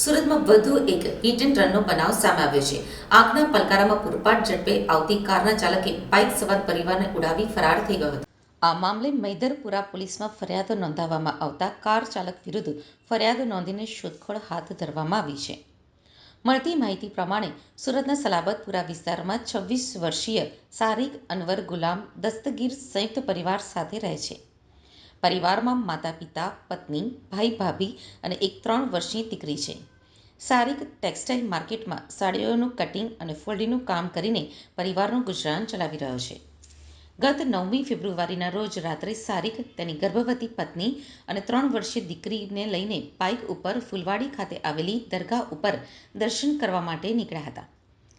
સુરતમાં વધુ એક હિટ એન્ડ રનનો બનાવ સામે આવ્યો છે. આંખના પલકારામાં પૂરપાટ ઝડપે આવતી કારના ચાલકે બાઇક સવાર પરિવારને ઉડાવી ફરાર થઈ ગયો હતો. આ મામલે મૈદરપુરા પોલીસમાં ફરિયાદ નોંધાવવામાં આવતા કાર ચાલક વિરુદ્ધ ફરિયાદ નોંધીને શોધખોળ હાથ ધરવામાં આવી છે. મળતી માહિતી પ્રમાણે સુરતના સલાબતપુરા વિસ્તારમાં 26 વર્ષીય સારિક અનવર ગુલામ દસ્તગીર સંયુક્ત પરિવાર સાથે રહે છે. પરિવારમાં માતા-પિતા, પત્ની, ભાઈ-ભાભી અને એક 3 વર્ષની દીકરી છે. સારિક ટેક્સટાઇલ માર્કેટમાં સાડીઓનું કટિંગ અને ફોલ્ડિંગનું કામ કરીને પરિવારનું ગુજરાન ચલાવી રહ્યો છે. ગત 9મી ફેબ્રુઆરીના રોજ રાત્રે સારિક તેની ગર્ભવતી પત્ની અને 3 વર્ષીય દીકરીને લઈને બાઇક ઉપર ફુલવાડી ખાતે આવેલી દરગાહ ઉપર દર્શન કરવા માટે નીકળ્યા હતા.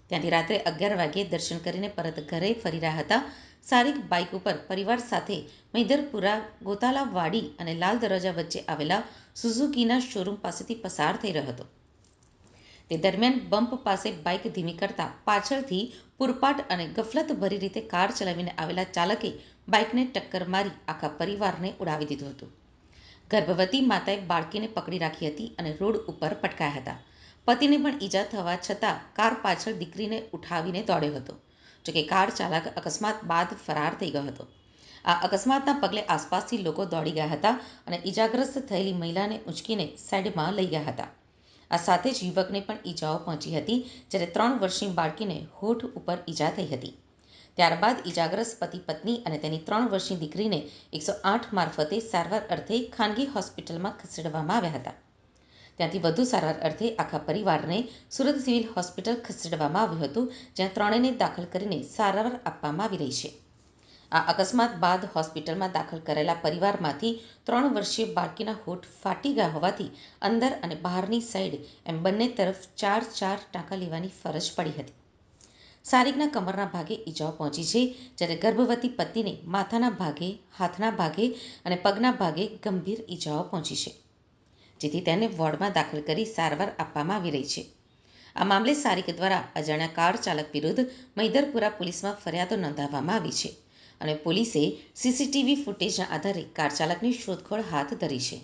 ત્યાંથી રાત્રે 11 વાગ્યે દર્શન કરીને પરત ઘરે ફરી રહ્યા હતા. સારિક બાઇક ઉપર પરિવાર સાથે મૈદરપુરા ગોતાલાવાડી અને લાલ દરવાજા વચ્ચે આવેલા સુઝુકીના શોરૂમ પાસેથી પસાર થઈ રહ્યો હતો. તે દરમિયાન બમ્પ પાસે બાઇક ધીમી કરતા પાછળથી પૂરપાટ અને ગફલતભરી રીતે કાર ચલાવીને આવેલા ચાલકે બાઇકને ટક્કર મારી આખા પરિવારને ઉડાવી દીધું હતું. ગર્ભવતી માતાએ બાળકીને પકડી રાખી હતી અને રોડ ઉપર પટકાયા હતા. પતિને પણ ઈજા થવા છતાં કાર પાછળ દીકરીને ઉઠાવીને દોડ્યો હતો. જોકે કાર ચાલક અકસ્માત બાદ ફરાર થઈ ગયો હતો. આ અકસ્માતના પગલે આસપાસથી લોકો દોડી ગયા હતા અને ઈજાગ્રસ્ત થયેલી મહિલાને ઉંચકીને સાઈડમાં લઈ ગયા હતા. આ સાથે જ યુવકને પણ ઈજાઓ પહોંચી હતી, જ્યારે 3 વર્ષની બાળકીને હોઠ ઉપર ઈજા થઈ હતી. ત્યારબાદ ઈજાગ્રસ્ત પતિ-પત્ની અને તેની 3 વર્ષની દીકરીને 108 મારફતે સારવાર અર્થે ખાનગી હોસ્પિટલમાં ખસેડવામાં આવ્યા હતા. ત્યાંથી વધુ સારવાર અર્થે આખા પરિવારને સુરત સિવિલ હોસ્પિટલ ખસેડવામાં આવ્યું હતું, જ્યાં ત્રણેયને દાખલ કરીને સારવાર આપવામાં આવી રહી છે. આ અકસ્માત બાદ હોસ્પિટલમાં દાખલ કરાયેલા પરિવારમાંથી 3 વર્ષીય બાળકીના હોઠ ફાટી ગયા હોવાથી અંદર અને બહારની સાઈડ એમ બંને તરફ 4 ટાંકા લેવાની ફરજ પડી હતી. સારિકના કમરના ભાગે ઈજાઓ પહોંચી છે, જ્યારે ગર્ભવતી પત્નીને માથાના ભાગે, હાથના ભાગે અને પગના ભાગે ગંભીર ઈજાઓ પહોંચી છે, જેથી તેને વોર્ડમાં દાખલ કરી સારવાર આપવામાં આવી રહી છે. આ મામલે સારિક દ્વારા અજાણ્યા કાર ચાલક વિરુદ્ધ મૈદરપુરા પોલીસમાં ફરિયાદ નોંધાવવામાં આવી છે અને પોલીસે સીસીટીવી ફૂટેજના આધારે કાર ચાલકની શોધખોળ હાથ ધરી છે.